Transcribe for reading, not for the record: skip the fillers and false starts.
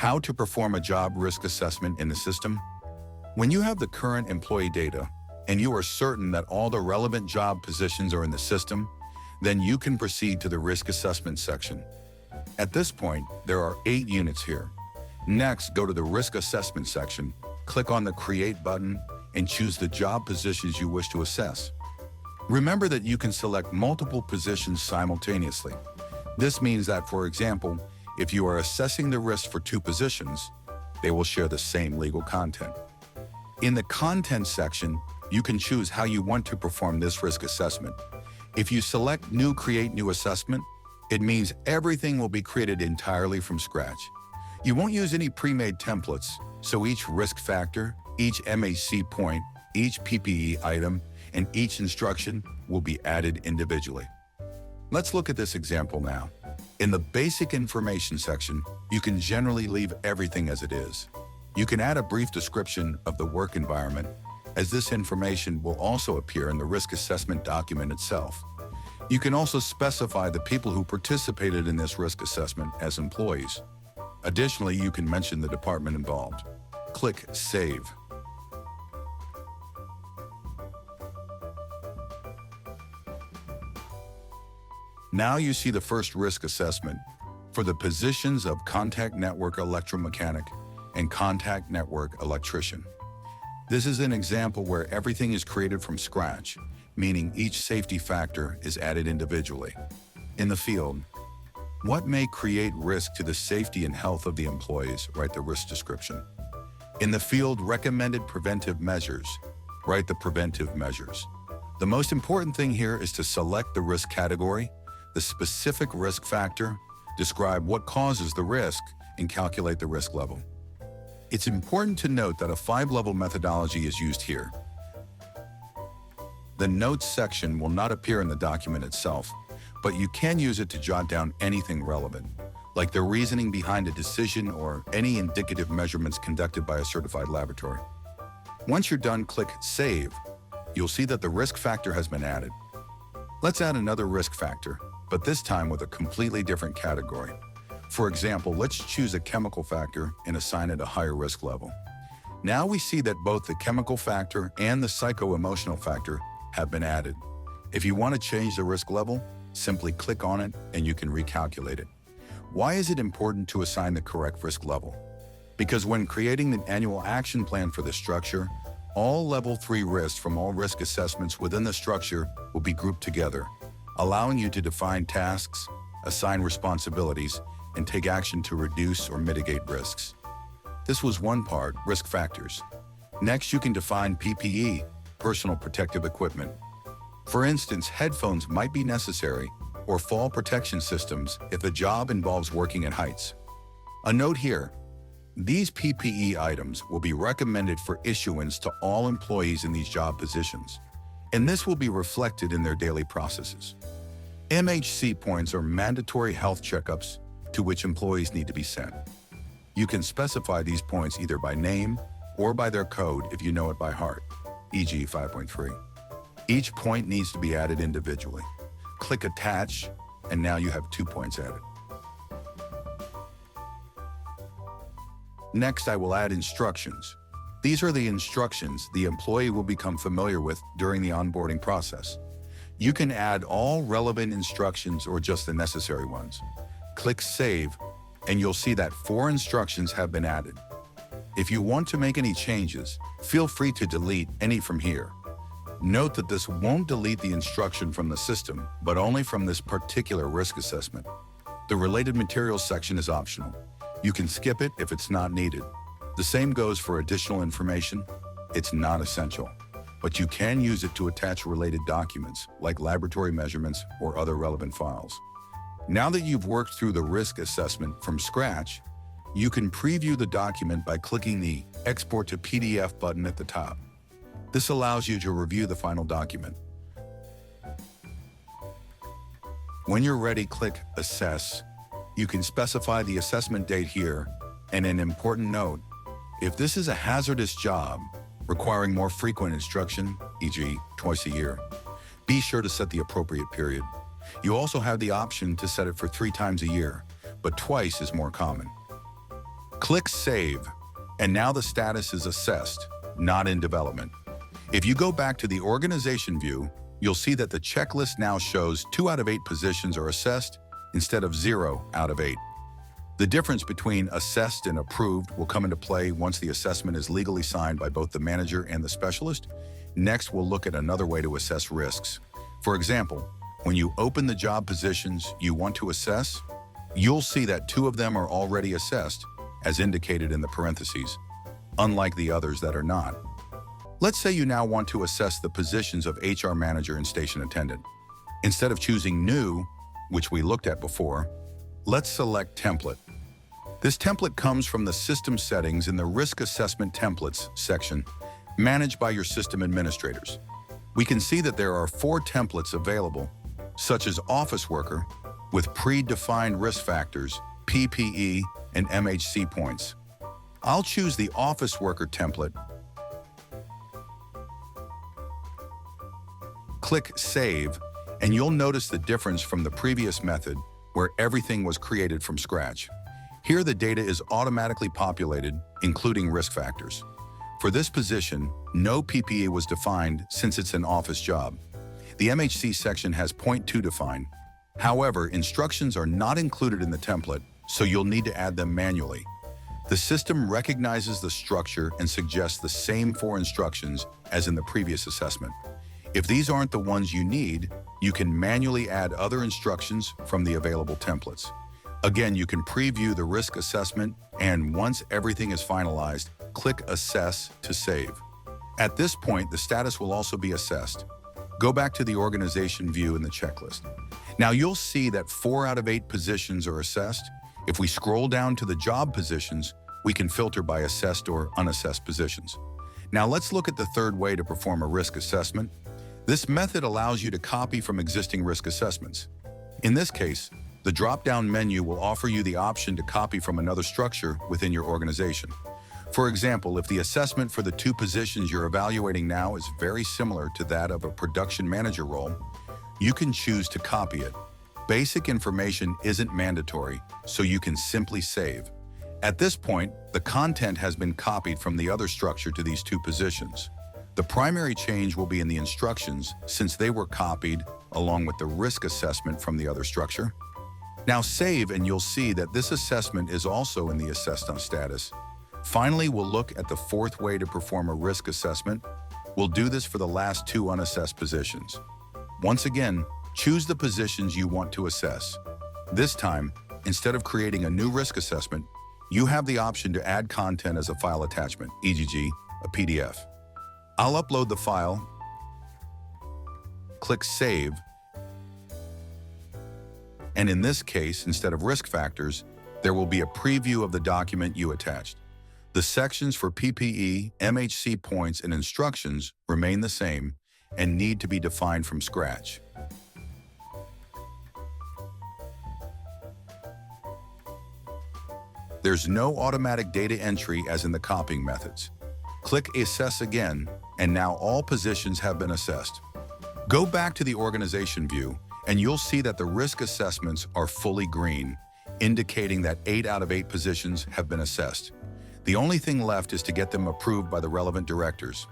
How to perform a job risk assessment in the system? When you have the current employee data and you are certain that all the relevant job positions are in the system, then you can proceed to the risk assessment section. At this point, there are 8 units here. Next, go to the risk assessment section, click on the Create button, and choose the job positions you wish to assess. Remember that you can select multiple positions simultaneously. This means that, for example, if you are assessing the risk for 2 positions, they will share the same legal content. In the Content section, you can choose how you want to perform this risk assessment. If you select Create New Assessment, it means everything will be created entirely from scratch. You won't use any pre-made templates, so each risk factor, each MHC point, each PPE item, and each instruction will be added individually. Let's look at this example now. In the Basic Information section, you can generally leave everything as it is. You can add a brief description of the work environment, as this information will also appear in the risk assessment document itself. You can also specify the people who participated in this risk assessment as employees. Additionally, you can mention the department involved. Click Save. Now you see the first risk assessment for the positions of Contact Network Electromechanic and Contact Network Electrician. This is an example where everything is created from scratch, meaning each safety factor is added individually. In the field, what may create risk to the safety and health of the employees? Write the risk description. In the field, recommended preventive measures. Write the preventive measures. The most important thing here is to select the risk category, the specific risk factor, describe what causes the risk, and calculate the risk level. It's important to note that a 5-level methodology is used here. The Notes section will not appear in the document itself, but you can use it to jot down anything relevant, like the reasoning behind a decision or any indicative measurements conducted by a certified laboratory. Once you're done, click Save. You'll see that the risk factor has been added. Let's add another risk factor, but this time with a completely different category. For example, let's choose a chemical factor and assign it a higher risk level. Now we see that both the chemical factor and the psycho-emotional factor have been added. If you want to change the risk level, simply click on it and you can recalculate it. Why is it important to assign the correct risk level? Because when creating the annual action plan for the structure, all level 3 risks from all risk assessments within the structure will be grouped together, allowing you to define tasks, assign responsibilities, and take action to reduce or mitigate risks. This was one part, risk factors. Next, you can define PPE, personal protective equipment. For instance, headphones might be necessary, or fall protection systems if the job involves working at heights. A note here, these PPE items will be recommended for issuance to all employees in these job positions, and this will be reflected in their daily processes. MHC points are mandatory health checkups to which employees need to be sent. You can specify these points either by name or by their code if you know it by heart, e.g. 5.3. Each point needs to be added individually. Click Attach, and now you have 2 points added. Next, I will add instructions. These are the instructions the employee will become familiar with during the onboarding process. You can add all relevant instructions or just the necessary ones. Click Save, and you'll see that 4 instructions have been added. If you want to make any changes, feel free to delete any from here. Note that this won't delete the instruction from the system, but only from this particular risk assessment. The related materials section is optional. You can skip it if it's not needed. The same goes for additional information. It's not essential, but you can use it to attach related documents like laboratory measurements or other relevant files. Now that you've worked through the risk assessment from scratch, you can preview the document by clicking the Export to PDF button at the top. This allows you to review the final document. When you're ready, click Assess. You can specify the assessment date here, and an important note, if this is a hazardous job requiring more frequent instruction, e.g. twice a year, be sure to set the appropriate period. You also have the option to set it for 3 times a year, but twice is more common. Click Save, and now the status is assessed, not in development. If you go back to the organization view, you'll see that the checklist now shows 2 out of 8 positions are assessed instead of 0 out of 8. The difference between assessed and approved will come into play once the assessment is legally signed by both the manager and the specialist. Next, we'll look at another way to assess risks. For example, when you open the job positions you want to assess, you'll see that 2 of them are already assessed, as indicated in the parentheses, unlike the others that are not. Let's say you now want to assess the positions of HR manager and station attendant. Instead of choosing New, which we looked at before, let's select Template. This template comes from the System Settings in the Risk Assessment Templates section, managed by your system administrators. We can see that there are 4 templates available, such as Office Worker, with predefined risk factors, PPE, and MHC points. I'll choose the Office Worker template. Click Save, and you'll notice the difference from the previous method where everything was created from scratch. Here the data is automatically populated, including risk factors. For this position, no PPE was defined since it's an office job. The MHC section has point 2 defined. However, instructions are not included in the template, so you'll need to add them manually. The system recognizes the structure and suggests the same 4 instructions as in the previous assessment. If these aren't the ones you need, you can manually add other instructions from the available templates. Again, you can preview the risk assessment, and once everything is finalized, click Assess to save. At this point, the status will also be assessed. Go back to the organization view in the checklist. Now you'll see that 4 out of 8 positions are assessed. If we scroll down to the job positions, we can filter by assessed or unassessed positions. Now let's look at the third way to perform a risk assessment. This method allows you to copy from existing risk assessments. In this case, the drop-down menu will offer you the option to copy from another structure within your organization. For example, if the assessment for the 2 positions you're evaluating now is very similar to that of a production manager role, you can choose to copy it. Basic information isn't mandatory, so you can simply save. At this point, the content has been copied from the other structure to these 2 positions. The primary change will be in the instructions since they were copied along with the risk assessment from the other structure. Now save and you'll see that this assessment is also in the Assessed on status. Finally, we'll look at the 4th way to perform a risk assessment. We'll do this for the last 2 unassessed positions. Once again, choose the positions you want to assess. This time, instead of creating a new risk assessment, you have the option to add content as a file attachment, e.g., a PDF. I'll upload the file, click Save, and in this case, instead of risk factors, there will be a preview of the document you attached. The sections for PPE, MHC points, and instructions remain the same and need to be defined from scratch. There's no automatic data entry as in the copying methods. Click Assess again, and now all positions have been assessed. Go back to the organization view, and you'll see that the risk assessments are fully green, indicating that 8 out of 8 positions have been assessed. The only thing left is to get them approved by the relevant directors.